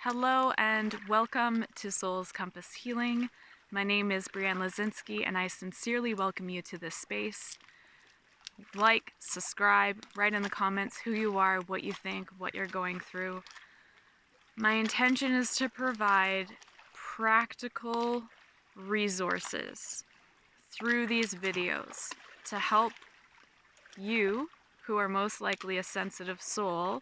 Hello and welcome to Soul's Compass Healing. My name is Brianne Lazinski and I sincerely welcome you to this space. Like, subscribe, write in the comments who you are, what you think, what you're going through. My intention is to provide practical resources through these videos to help you, who are most likely a sensitive soul,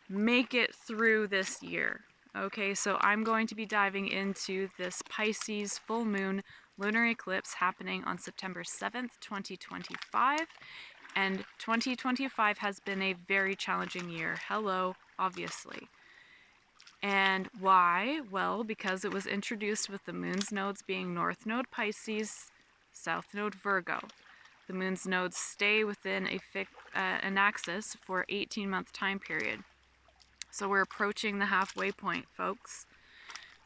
make it through this year. Okay, so I'm going to be diving into this Pisces full moon lunar eclipse happening on September 7th, 2025. And 2025 has been a very challenging year. Hello, obviously. And why? Well, because it was introduced with the moon's nodes being North Node Pisces, South Node Virgo. The moon's nodes stay within an axis for 18-month time period. So we're approaching the halfway point, folks.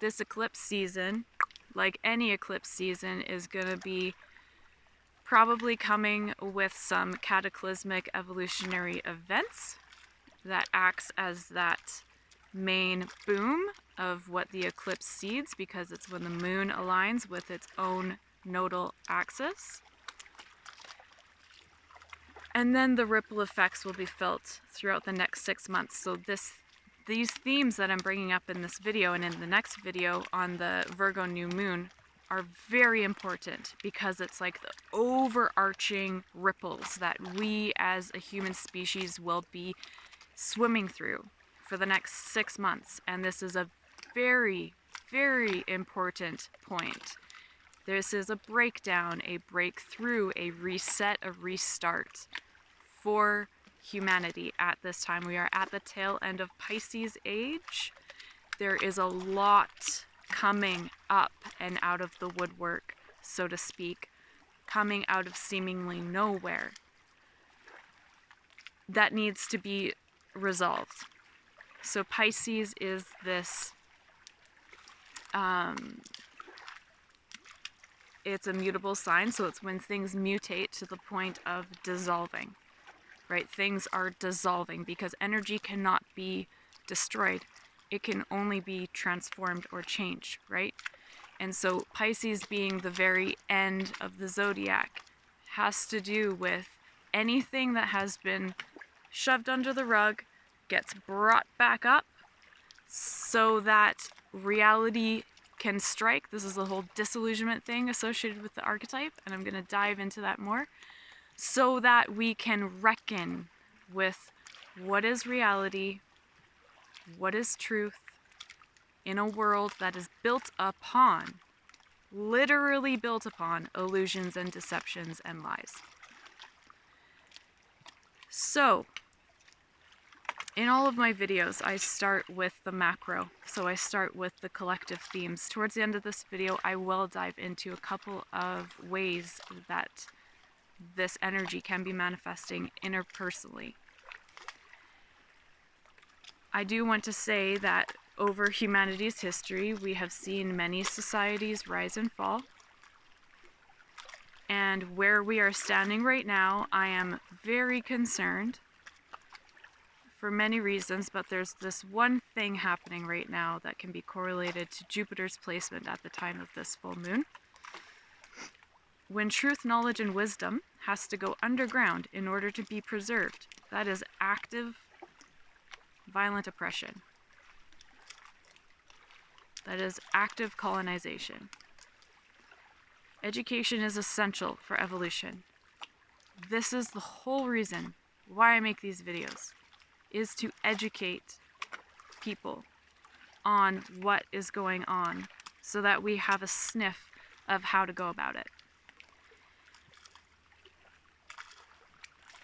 This eclipse season, like any eclipse season, is going to be probably coming with some cataclysmic evolutionary events that acts as that main boom of what the eclipse seeds, because it's when the moon aligns with its own nodal axis. And then the ripple effects will be felt throughout the next 6 months. So these themes that I'm bringing up in this video and in the next video on the Virgo new moon are very important, because it's like the overarching ripples that we as a human species will be swimming through for the next 6 months. And this is a very, very important point. This is a breakdown, a breakthrough, a reset, a restart for humanity at this time. We are at the tail end of Pisces age. There is a lot coming up and out of the woodwork, so to speak, coming out of seemingly nowhere that needs to be resolved. So Pisces is this it's a mutable sign, so it's when things mutate to the point of dissolving. Right? Things are dissolving because energy cannot be destroyed. It can only be transformed or changed, right? And so Pisces, being the very end of the zodiac, has to do with anything that has been shoved under the rug gets brought back up so that reality can strike. This is the whole disillusionment thing associated with the archetype, and I'm going to dive into that more, so that we can reckon with what is reality, what is truth, in a world that is built upon, literally built upon, illusions and deceptions and lies. So, in all of my videos, I start with the macro. So I start with the collective themes. Towards the end of this video, I will dive into a couple of ways that this energy can be manifesting interpersonally. I do want to say that over humanity's history, we have seen many societies rise and fall. And where we are standing right now, I am very concerned for many reasons, but there's this one thing happening right now that can be correlated to Jupiter's placement at the time of this full moon. When truth, knowledge, and wisdom has to go underground in order to be preserved, that is active, violent oppression. That is active colonization. Education is essential for evolution. This is the whole reason why I make these videos, is to educate people on what is going on so that we have a sniff of how to go about it.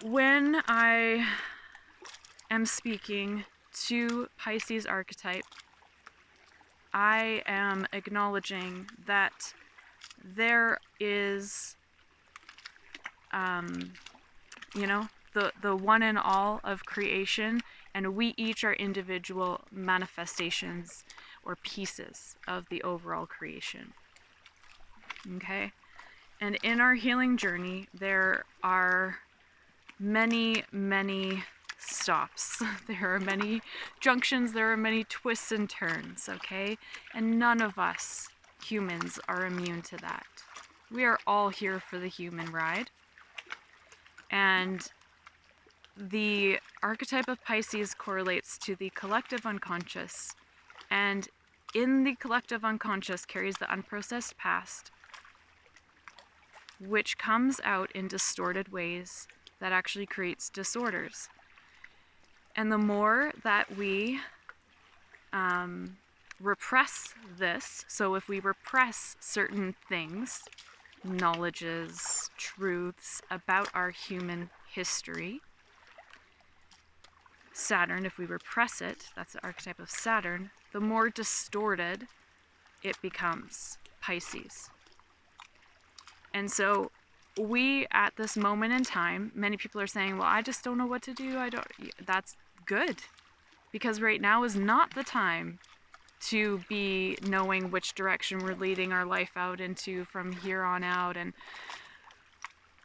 When I am speaking to Pisces archetype, I am acknowledging that there is, the one and all of creation, and we each are individual manifestations or pieces of the overall creation. Okay? And in our healing journey, there are many, many stops. There are many junctions, there are many twists and turns, okay? And none of us humans are immune to that. We are all here for the human ride. And the archetype of Pisces correlates to the collective unconscious, and in the collective unconscious carries the unprocessed past, which comes out in distorted ways that actually creates disorders. And the more that we repress this, so if we repress certain things, knowledges, truths about our human history, Saturn, if we repress it, that's the archetype of Saturn, the more distorted it becomes, Pisces. And so we, at this moment in time, many people are saying, well, I just don't know what to do. That's good. Because right now is not the time to be knowing which direction we're leading our life out into from here on out. And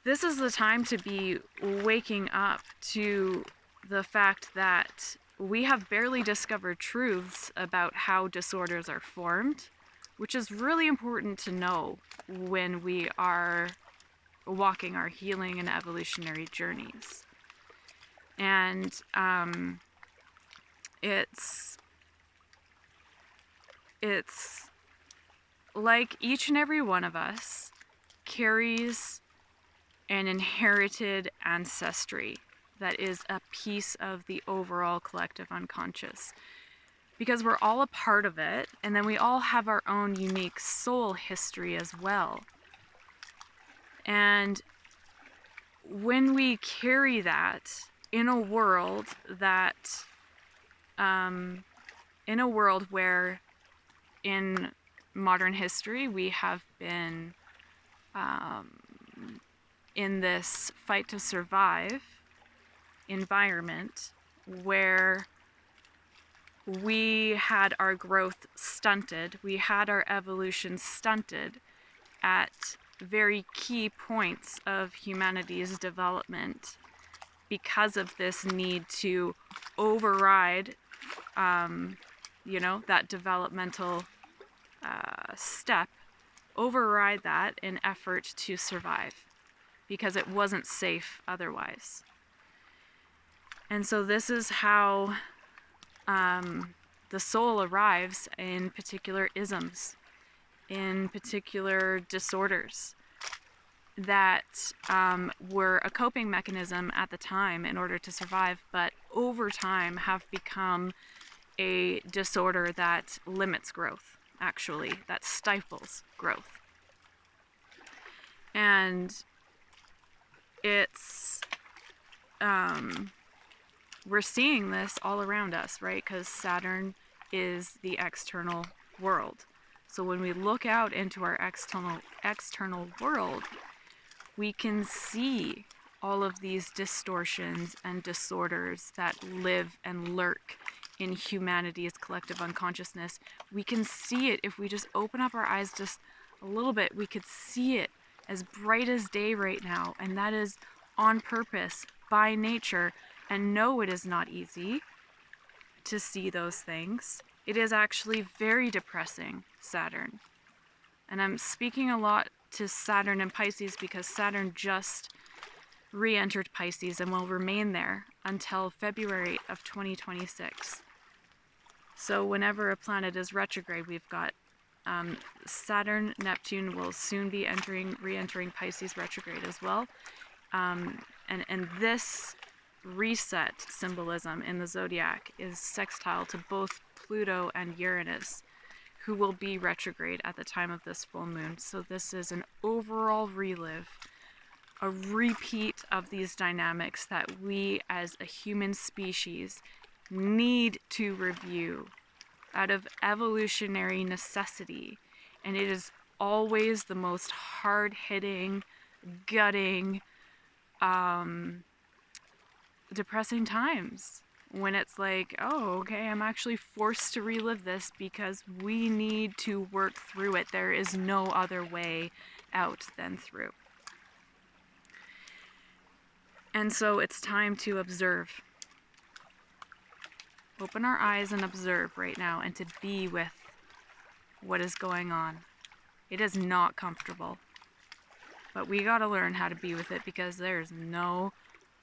this is the time to be waking up to the fact that we have barely discovered truths about how disorders are formed, which is really important to know when we are walking our healing and evolutionary journeys. And it's like each and every one of us carries an inherited ancestry that is a piece of the overall collective unconscious. Because we're all a part of it, and then we all have our own unique soul history as well. And when we carry that in a world that, in a world where in modern history we have been in this fight to survive environment where we had our growth stunted, we had our evolution stunted at very key points of humanity's development because of this need to override, that developmental step, override that in effort to survive because it wasn't safe otherwise. And so this is how the soul arrives in particular isms, in particular disorders that were a coping mechanism at the time in order to survive, but over time have become a disorder that limits growth, actually, that stifles growth. And it's we're seeing this all around us, right? Because Saturn is the external world. So when we look out into our external world, we can see all of these distortions and disorders that live and lurk in humanity's collective unconsciousness. We can see it if we just open up our eyes just a little bit. We could see it as bright as day right now, and that is on purpose, by nature. And no, it is not easy to see those things. It is actually very depressing, Saturn. And I'm speaking a lot to Saturn and Pisces because Saturn just re-entered Pisces and will remain there until February of 2026. So whenever a planet is retrograde, we've got Saturn, Neptune will soon be re-entering Pisces retrograde as well. And this reset symbolism in the zodiac is sextile to both Pluto and Uranus, who will be retrograde at the time of this full moon. So this is an overall relive, a repeat of these dynamics that we as a human species need to review out of evolutionary necessity. And it is always the most hard-hitting, gutting, depressing times when it's like, oh, okay, I'm actually forced to relive this because we need to work through it. There is no other way out than through. And so it's time to observe. open our eyes and observe right now, and to be with what is going on. It is not comfortable, but we got to learn how to be with it, because there's no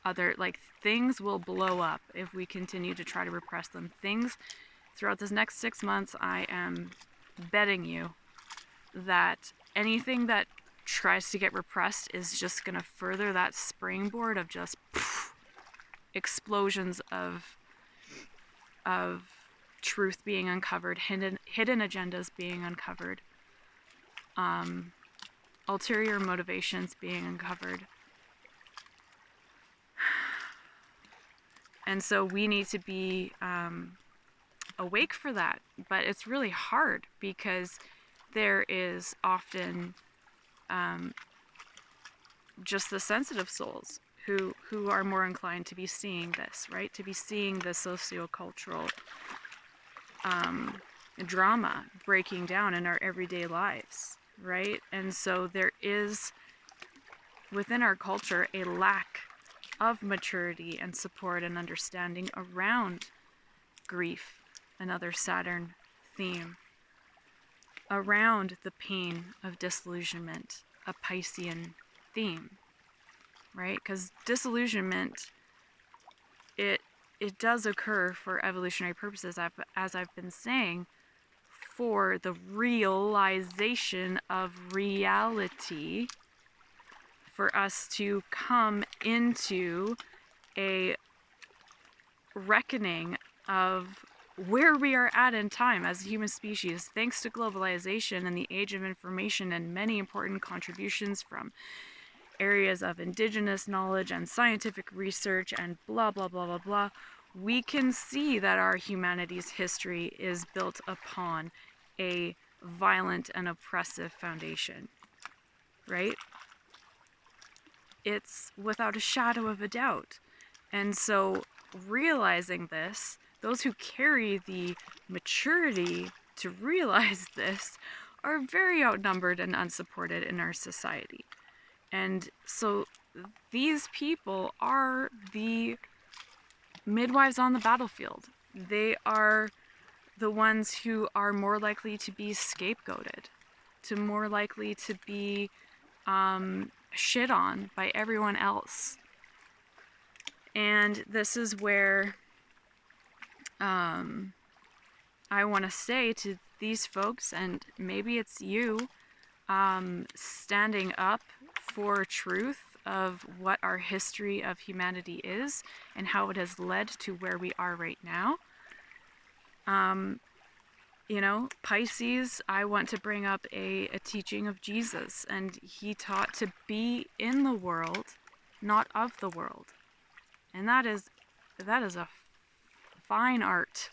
other, like, things will blow up if we continue to try to repress them. Things throughout this next 6 months, I am betting you that anything that tries to get repressed is just going to further that springboard of just explosions of truth being uncovered, hidden agendas being uncovered, ulterior motivations being uncovered. And so we need to be awake for that. But it's really hard, because there is often just the sensitive souls who are more inclined to be seeing this, right? To be seeing the sociocultural drama breaking down in our everyday lives, right? And so there is, within our culture, a lack of maturity and support and understanding around grief, another Saturn theme, around the pain of disillusionment, a Piscean theme, right? Because disillusionment, it does occur for evolutionary purposes, as I've been saying, for the realization of reality, for us to come into a reckoning of where we are at in time as a human species, thanks to globalization and the age of information and many important contributions from areas of indigenous knowledge and scientific research and blah, blah, blah, blah, blah. We can see that our humanity's history is built upon a violent and oppressive foundation, right? It's without a shadow of a doubt. And so realizing this, those who carry the maturity to realize this are very outnumbered and unsupported in our society. And so these people are the midwives on the battlefield. They are the ones who are more likely to be scapegoated, to more likely to be shit on by everyone else. And this is where I want to say to these folks, and maybe it's you, standing up for truth of what our history of humanity is and how it has led to where we are right now. You know, Pisces, I want to bring up a teaching of Jesus, and he taught to be in the world, not of the world. And that is a fine art,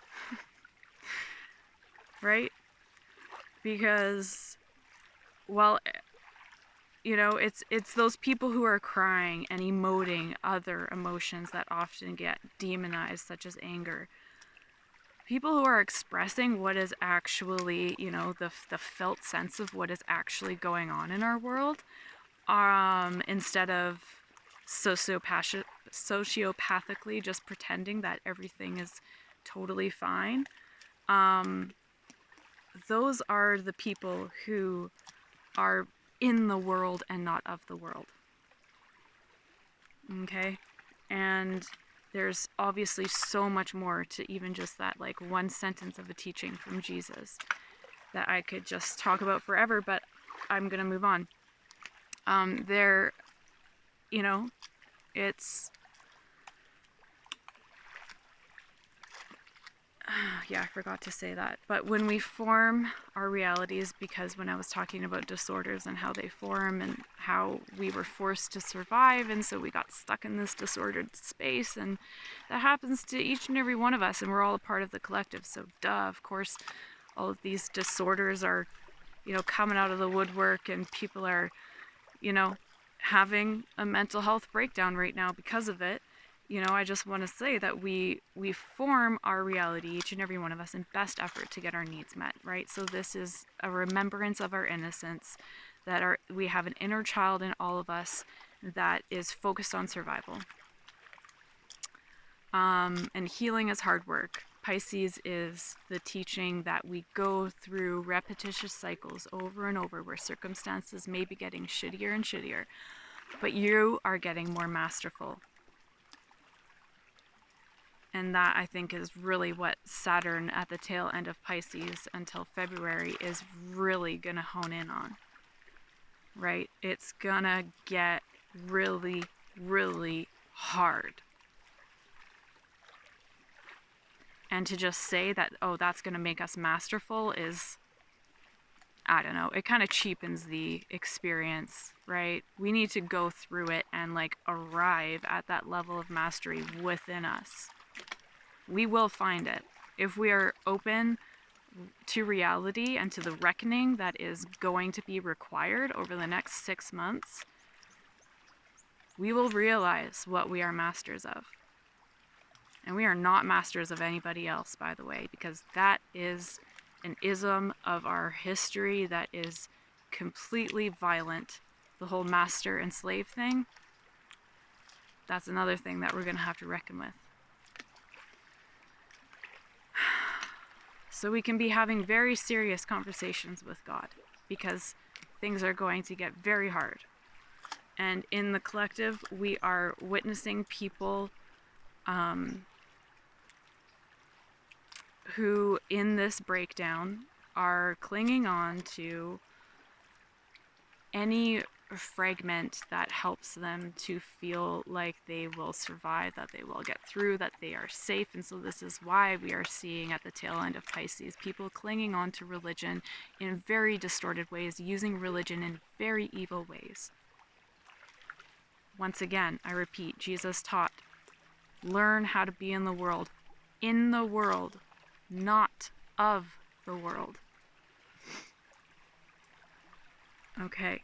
right? Because, well, you know, it's those people who are crying and emoting other emotions that often get demonized, such as anger. People who are expressing what is actually, you know, the felt sense of what is actually going on in our world, instead of sociopathically just pretending that everything is totally fine. Those are the people who are in the world and not of the world. Okay? And there's obviously so much more to even just that, like, one sentence of a teaching from Jesus that I could just talk about forever, but I'm gonna move on. There, you know, it's, yeah, I forgot to say that. But when we form our realities, because when I was talking about disorders and how they form and how we were forced to survive, and so we got stuck in this disordered space, and that happens to each and every one of us, and we're all a part of the collective. So duh, of course, all of these disorders are, you know, coming out of the woodwork, and people are, you know, having a mental health breakdown right now because of it. You know, I just want to say that we form our reality, each and every one of us, in best effort to get our needs met, right? So this is a remembrance of our innocence, that we have an inner child in all of us that is focused on survival. And healing is hard work. Pisces is the teaching that we go through repetitious cycles over and over where circumstances may be getting shittier and shittier, but you are getting more masterful. And that, I think, is really what Saturn at the tail end of Pisces until February is really going to hone in on, right? It's going to get really, really hard. And to just say that, oh, that's going to make us masterful is, I don't know, it kind of cheapens the experience, right? We need to go through it and like arrive at that level of mastery within us. We will find it if we are open to reality and to the reckoning that is going to be required over the next 6 months. We will realize what we are masters of. And we are not masters of anybody else, by the way, because that is an ism of our history that is completely violent. The whole master and slave thing, that's another thing that we're going to have to reckon with. So we can be having very serious conversations with God because things are going to get very hard. And in the collective, we are witnessing people who, in this breakdown, are clinging on to any fragment that helps them to feel like they will survive, that they will get through, that they are safe. And so this is why we are seeing at the tail end of Pisces people clinging on to religion in very distorted ways, using religion in very evil ways. Once again, I repeat, Jesus taught, learn how to be in the world, not of the world. Okay.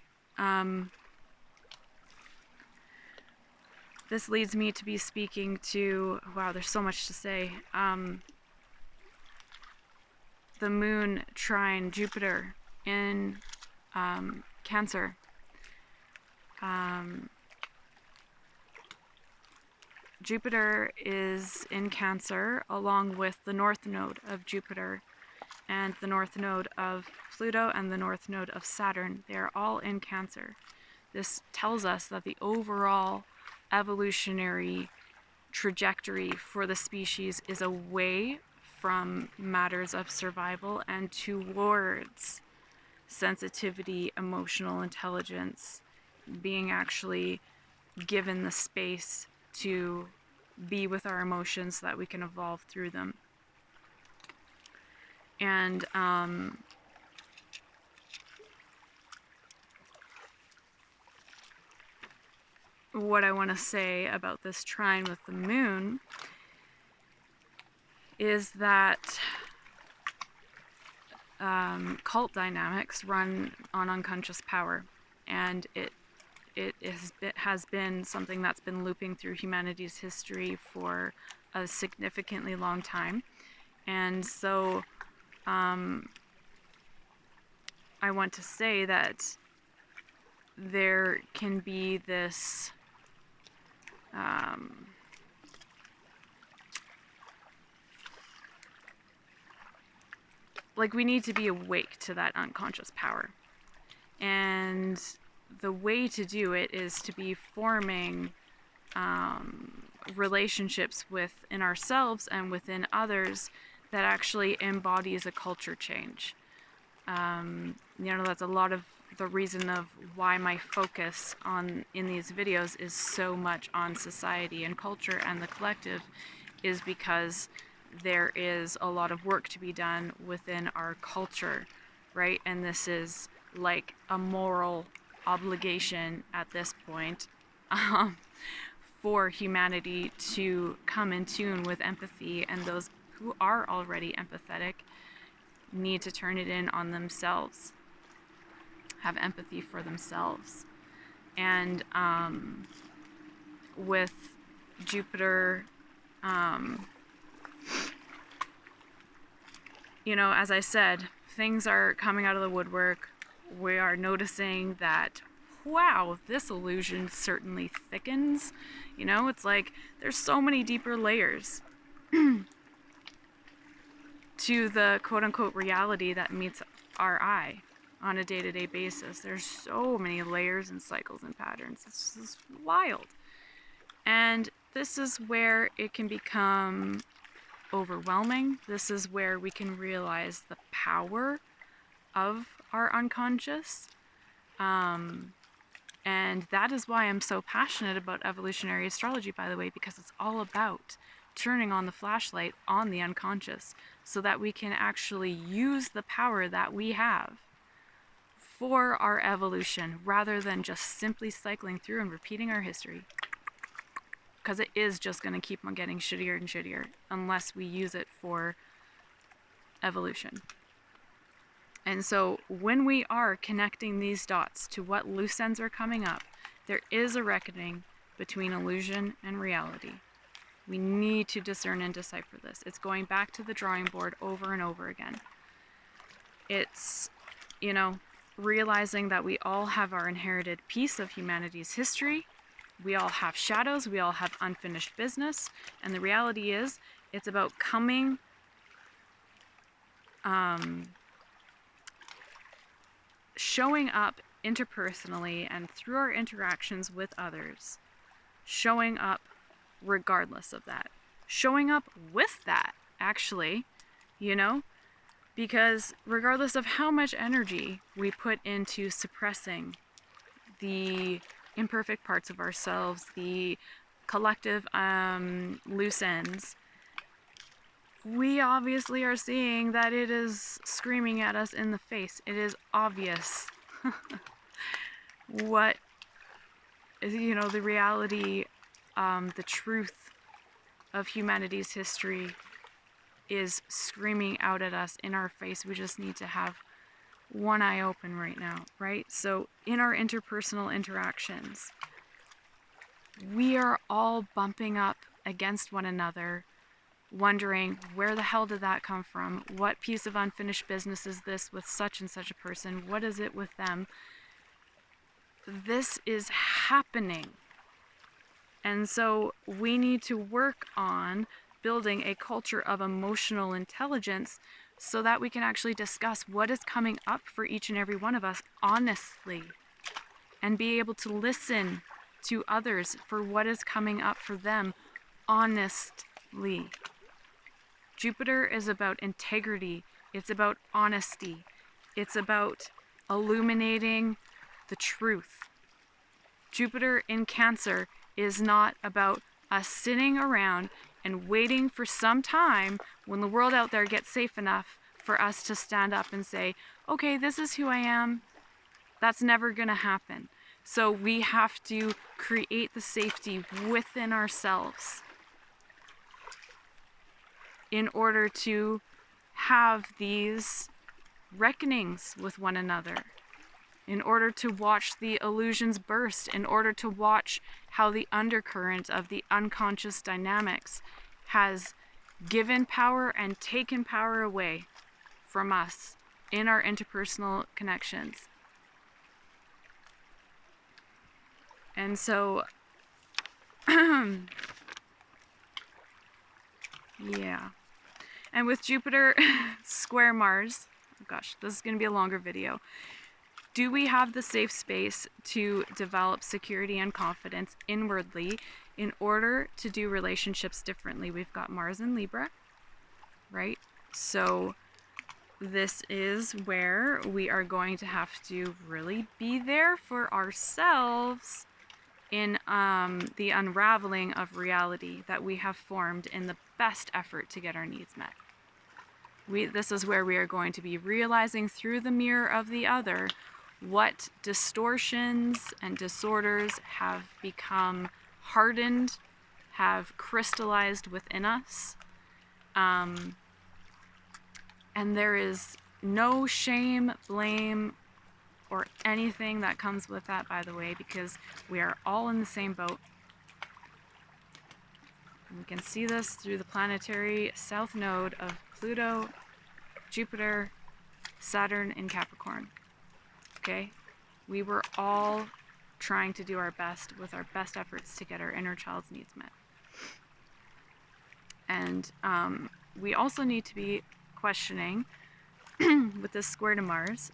This leads me to be speaking to, wow, there's so much to say. The moon trine Jupiter in Cancer. Jupiter is in Cancer along with the north node of Jupiter and the north node of Pluto and the north node of Saturn. They are all in Cancer. This tells us that the overall evolutionary trajectory for the species is away from matters of survival and towards sensitivity, emotional intelligence, being actually given the space to be with our emotions so that we can evolve through them. And what I want to say about this trine with the moon is that cult dynamics run on unconscious power, and it has been something that's been looping through humanity's history for a significantly long time. And so I want to say that there can be this like we need to be awake to that unconscious power. And the way to do it is to be forming relationships within ourselves and within others that actually embodies a culture change. That's a lot of the reason of why my focus in these videos is so much on society and culture and the collective, is because there is a lot of work to be done within our culture, right? And this is like a moral obligation at this point for humanity to come in tune with empathy, and those who are already empathetic need to turn it in on themselves, have empathy for themselves. And with Jupiter, as I said, things are coming out of the woodwork. We are noticing that, wow, this illusion certainly thickens. It's like there's so many deeper layers. to the quote-unquote reality that meets our eye on a day-to-day basis. There's so many layers and cycles and patterns. It's just wild. And this is where it can become overwhelming. This is where we can realize the power of our unconscious. And that is why I'm so passionate about evolutionary astrology, by the way, because it's all about turning on the flashlight on the unconscious so that we can actually use the power that we have for our evolution rather than just simply cycling through and repeating our history. Because it is just going to keep on getting shittier and shittier unless we use it for evolution. And so when we are connecting these dots to what loose ends are coming up, there is a reckoning between illusion and reality. We need to discern and decipher this. It's going back to the drawing board over and over again. It's, realizing that we all have our inherited piece of humanity's history. We all have shadows. We all have unfinished business. And the reality is, it's about coming showing up interpersonally and through our interactions with others, showing up regardless of that, showing up with that, actually, because regardless of how much energy we put into suppressing the imperfect parts of ourselves, the collective loose ends, we obviously are seeing that it is screaming at us in the face. It is obvious what is, the reality, the truth of humanity's history is screaming out at us in our face. We just need to have one eye open right now, right? So in our interpersonal interactions, we are all bumping up against one another, wondering, where the hell did that come from? What piece of unfinished business is this with such and such a person? What is it with them? This is happening. And so we need to work on building a culture of emotional intelligence so that we can actually discuss what is coming up for each and every one of us honestly and be able to listen to others for what is coming up for them honestly. Jupiter is about integrity. It's about honesty. It's about illuminating the truth. Jupiter in Cancer is not about us sitting around and waiting for some time when the world out there gets safe enough for us to stand up and say, okay, this is who I am. That's never going to happen. So we have to create the safety within ourselves in order to have these reckonings with one another, in order to watch the illusions burst, in order to watch how the undercurrent of the unconscious dynamics has given power and taken power away from us in our interpersonal connections. And so, yeah. And with Jupiter square Mars, oh gosh, this is going to be a longer video. Do we have the safe space to develop security and confidence inwardly in order to do relationships differently? We've got Mars in Libra, right? So this is where we are going to have to really be there for ourselves in the unraveling of reality that we have formed in the best effort to get our needs met. This is where we are going to be realizing through the mirror of the other what distortions and disorders have become hardened, have crystallized within us. And there is no shame, blame, or anything that comes with that, by the way, because we are all in the same boat. And we can see this through the planetary south node of Pluto, Jupiter, Saturn, and Capricorn. Okay? We were all trying to do our best with our best efforts to get our inner child's needs met. And we also need to be questioning with this square to Mars,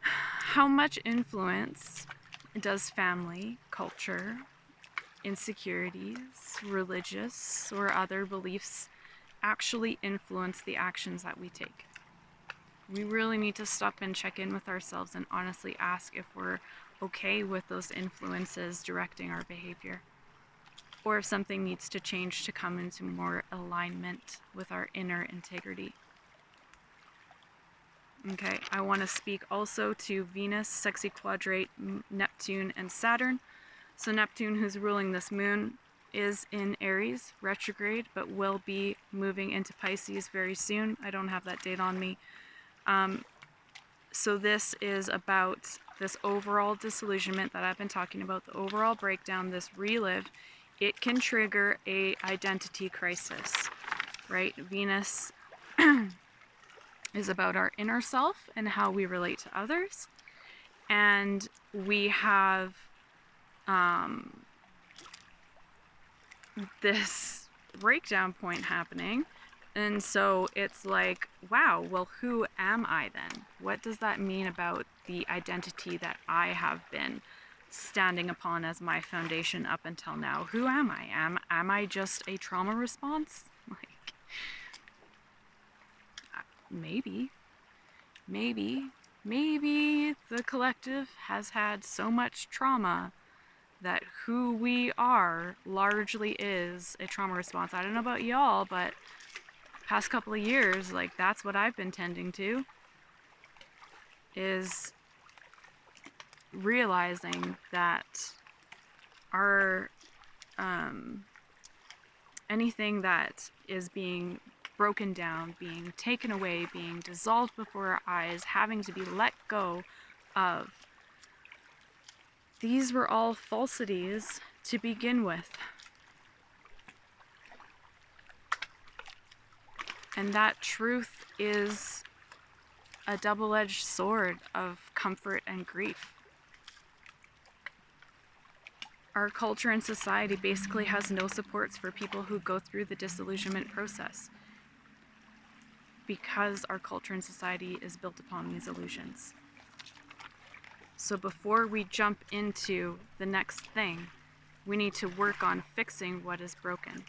how much influence does family, culture, insecurities, religious, or other beliefs actually influence the actions that we take? We really need to stop and check in with ourselves and honestly ask if we're okay with those influences directing our behavior, or if something needs to change to come into more alignment with our inner integrity. Okay, I want to speak also to Venus, sexy quadrate Neptune and Saturn. So Neptune, who's ruling this moon, is in Aries, retrograde, but will be moving into Pisces very soon. I don't have that date on me. So this is about this overall disillusionment that I've been talking about, the overall breakdown, this relive. It can trigger a identity crisis, right? Venus is about our inner self and how we relate to others. And we have this breakdown point happening. And so it's like, wow, well, who am I then? What does that mean about the identity that I have been standing upon as my foundation up until now? Who am I? Am I just a trauma response? Like, maybe the collective has had so much trauma that who we are largely is a trauma response. I don't know about y'all, but past couple of years, like, that's what I've been tending to, is realizing that our anything that is being broken down, being taken away, being dissolved before our eyes, having to be let go of, these were all falsities to begin with. And that truth is a double-edged sword of comfort and grief. Our culture and society basically has no supports for people who go through the disillusionment process, because our culture and society is built upon these illusions. So before we jump into the next thing, we need to work on fixing what is broken.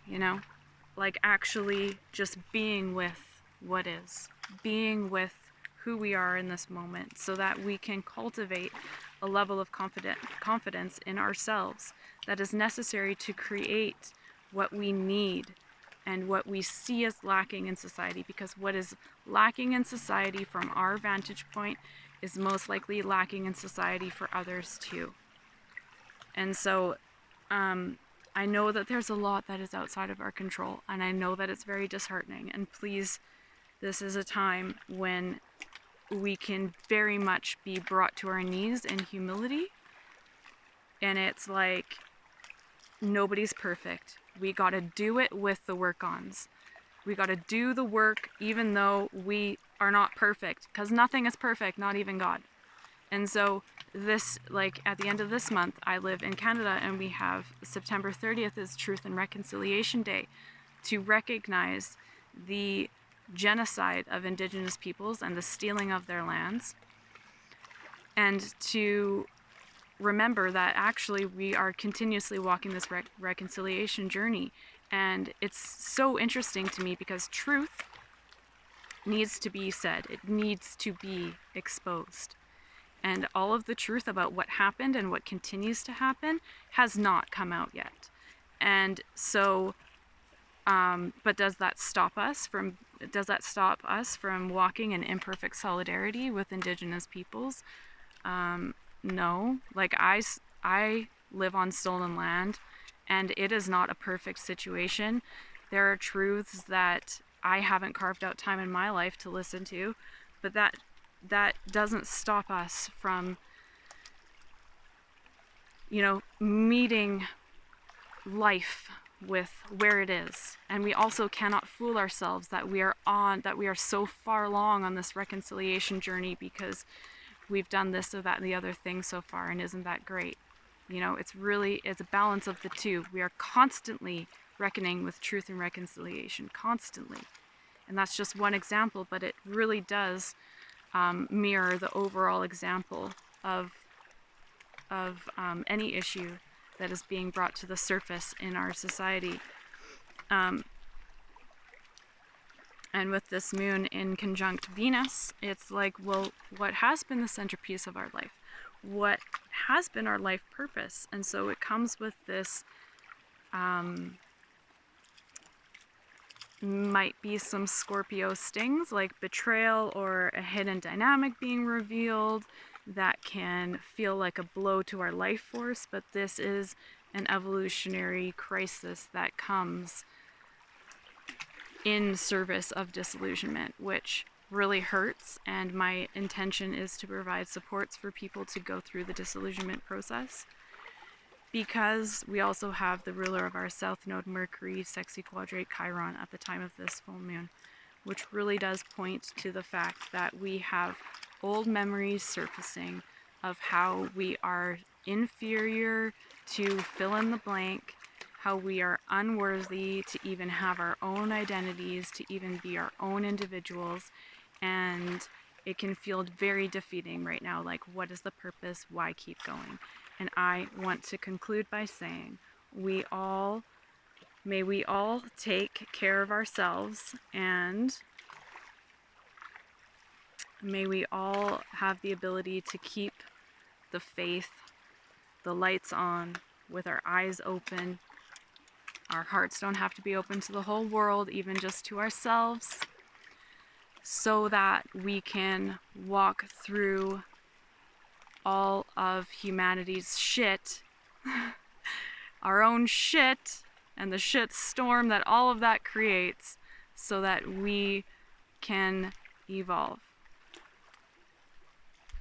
You know? Like, actually just being with what is. Being with who we are in this moment, so that we can cultivate a level of confidence in ourselves that is necessary to create what we need and what we see as lacking in society, because what is lacking in society from our vantage point is most likely lacking in society for others too. And so I know that there's a lot that is outside of our control, and I know that it's very disheartening, and please, this is a time when we can very much be brought to our knees in humility. And it's like, nobody's perfect. We gotta do it with the work-ons. We gotta do the work even though we are not perfect, because nothing is perfect, not even God. And so this, like, at the end of this month, I live in Canada, and we have September 30th is Truth and Reconciliation Day, to recognize the genocide of Indigenous peoples and the stealing of their lands, and to remember that actually we are continuously walking this reconciliation journey. And it's so interesting to me, because truth needs to be said, it needs to be exposed, and all of the truth about what happened and what continues to happen has not come out yet. And so but does that stop us from walking in imperfect solidarity with Indigenous peoples? No. Like, I live on stolen land, and it is not a perfect situation. There are truths that I haven't carved out time in my life to listen to, but that doesn't stop us from, you know, meeting life with where it is. And we also cannot fool ourselves that we are so far along on this reconciliation journey because we've done this or that and the other thing so far, and isn't that great? You know, it's a balance of the two. We are constantly reckoning with truth and reconciliation constantly. And that's just one example, but it really does mirror the overall example of any issue that is being brought to the surface in our society. And with this moon in conjunct Venus, it's like, well, what has been the centerpiece of our life? What has been our life purpose? And so it comes with this, might be some Scorpio stings, like betrayal or a hidden dynamic being revealed that can feel like a blow to our life force, but this is an evolutionary crisis that comes in service of disillusionment, which really hurts, and my intention is to provide supports for people to go through the disillusionment process, because we also have the ruler of our south node, Mercury, sexy quadrate Chiron at the time of this full moon, which really does point to the fact that we have old memories surfacing of how we are inferior to fill in the blank, how we are unworthy to even have our own identities, to even be our own individuals, and it can feel very defeating right now, like, what is the purpose? Why keep going? And I want to conclude by saying, may we all take care of ourselves, and may we all have the ability to keep the faith, the lights on, with our eyes open. Our hearts don't have to be open to the whole world, even just to ourselves, so that we can walk through all of humanity's shit, our own shit, and the shit storm that all of that creates, so that we can evolve.